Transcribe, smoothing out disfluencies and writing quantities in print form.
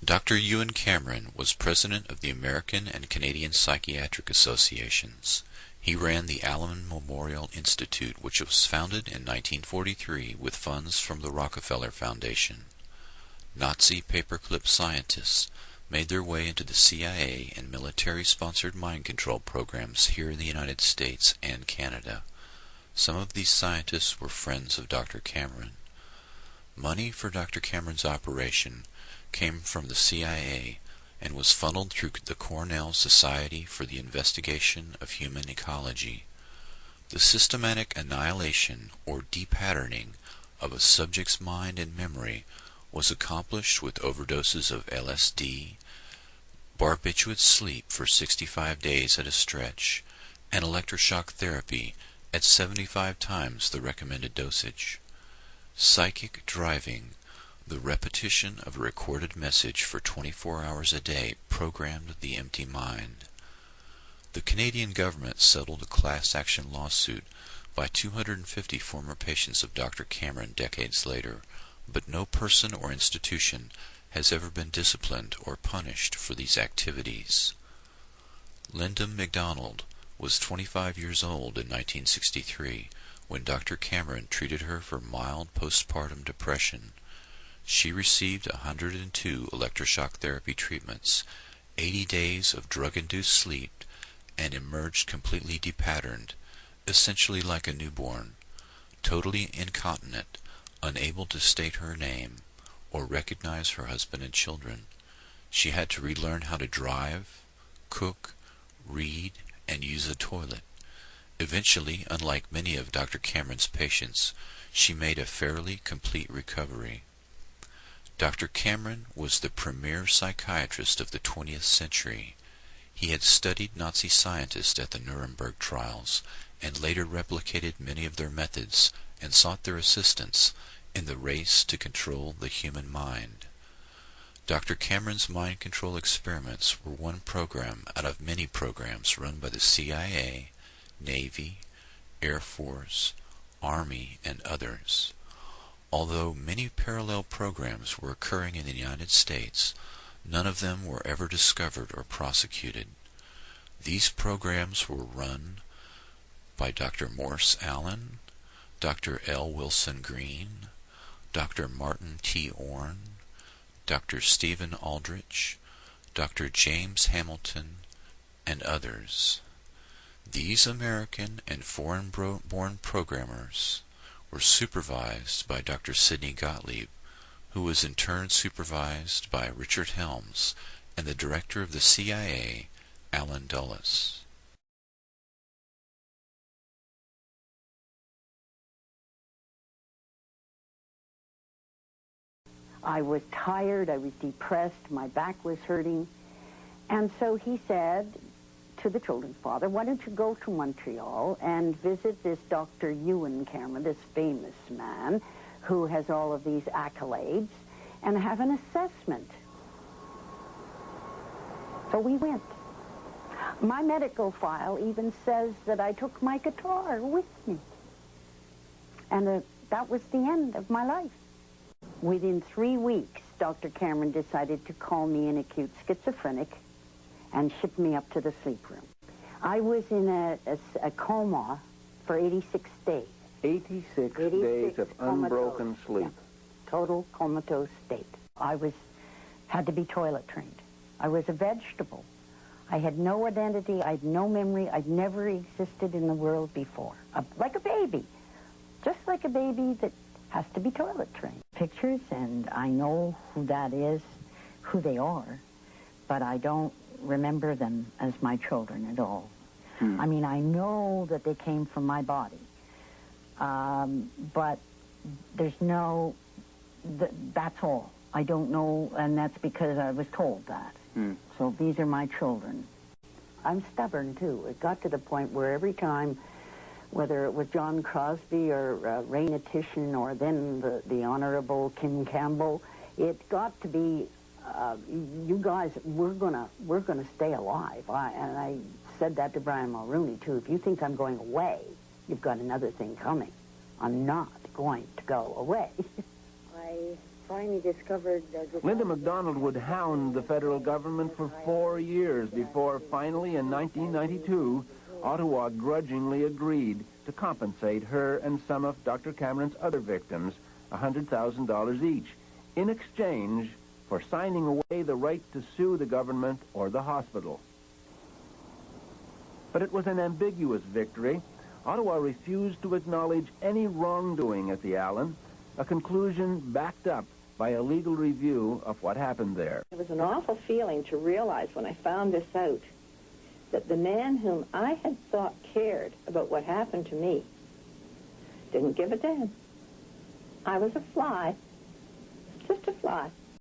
Dr. Ewen Cameron was president of the American and Canadian Psychiatric Associations. He ran the Allen Memorial Institute, which was founded in 1943 with funds from the Rockefeller Foundation. Nazi paperclip scientists made their way into the CIA and military-sponsored mind control programs here in the United States and Canada. Some of these scientists were friends of Dr. Cameron. Money for Dr. Cameron's operation came from the CIA and was funneled through the Cornell Society for the Investigation of Human Ecology. The systematic annihilation or depatterning of a subject's mind and memory was accomplished with overdoses of LSD, barbiturate sleep for 65 days at a stretch, and electroshock therapy at 75 times the recommended dosage. Psychic driving, the repetition of a recorded message for 24 hours a day, programmed the empty mind. The Canadian government settled a class action lawsuit by 250 former patients of Dr. Cameron decades later, but no person or institution has ever been disciplined or punished for these activities. Linda MacDonald was 25 years old in 1963 when Dr. Cameron treated her for mild postpartum depression. She received 102 electroshock therapy treatments, 80 days of drug-induced sleep, and emerged completely depatterned, essentially like a newborn, totally incontinent, unable to state her name or recognize her husband and children. She had to relearn how to drive, cook, read, and use a toilet. Eventually, unlike many of Dr. Cameron's patients, she made a fairly complete recovery. Dr. Cameron was the premier psychiatrist of the 20th century. He had studied Nazi scientists at the Nuremberg trials and later replicated many of their methods and sought their assistance in the race to control the human mind. Dr. Cameron's mind control experiments were one program out of many programs run by the CIA, Navy, Air Force, Army, and others. Although many parallel programs were occurring in the United States, none of them were ever discovered or prosecuted. These programs were run by Dr. Morse Allen, Dr. L. Wilson Green, Dr. Martin T. Orne, Dr. Stephen Aldrich, Dr. James Hamilton, and others. These American and foreign-born programmers were supervised by Dr. Sidney Gottlieb, who was in turn supervised by Richard Helms and the director of the CIA, Allen Dulles. I was tired, I was depressed, my back was hurting. And so he said to the children's father, why don't you go to Montreal and visit this Dr. Ewen Cameron, this famous man who has all of these accolades, and have an assessment. So we went. My medical file even says that I took my guitar with me. And that was the end of my life. Within 3 weeks, Dr. Cameron decided to call me an acute schizophrenic and ship me up to the sleep room. I was in a coma for 86 days. 86 days of unbroken sleep. Yeah. Total comatose state. I had to be toilet trained. I was a vegetable. I had no identity. I had no memory. I'd never existed in the world before. Like a baby. Just like a baby that has to be toilet trained. Pictures, and I know who that is, who they are, but I don't remember them as my children at all. I mean, I know that they came from my body, but there's no, that's all. I don't know, and that's because I was told that. So these are my children. I'm stubborn, too. It got to the point where every time, whether it was John Crosby or Raina Titian or then the Honorable Kim Campbell, it got to be, you guys, we're gonna stay alive. And I said that to Brian Mulrooney, too. If you think I'm going away, you've got another thing coming. I'm not going to go away. I finally discovered... Linda MacDonald would hound the federal government for 4 years before finally in 1992, Ottawa grudgingly agreed to compensate her and some of Dr. Cameron's other victims $100,000 each in exchange for signing away the right to sue the government or the hospital. But it was an ambiguous victory. Ottawa refused to acknowledge any wrongdoing at the Allen, a conclusion backed up by a legal review of what happened there. It was an awful feeling to realize when I found this out that the man whom I had thought cared about what happened to me didn't give a damn. I was a fly, just a fly.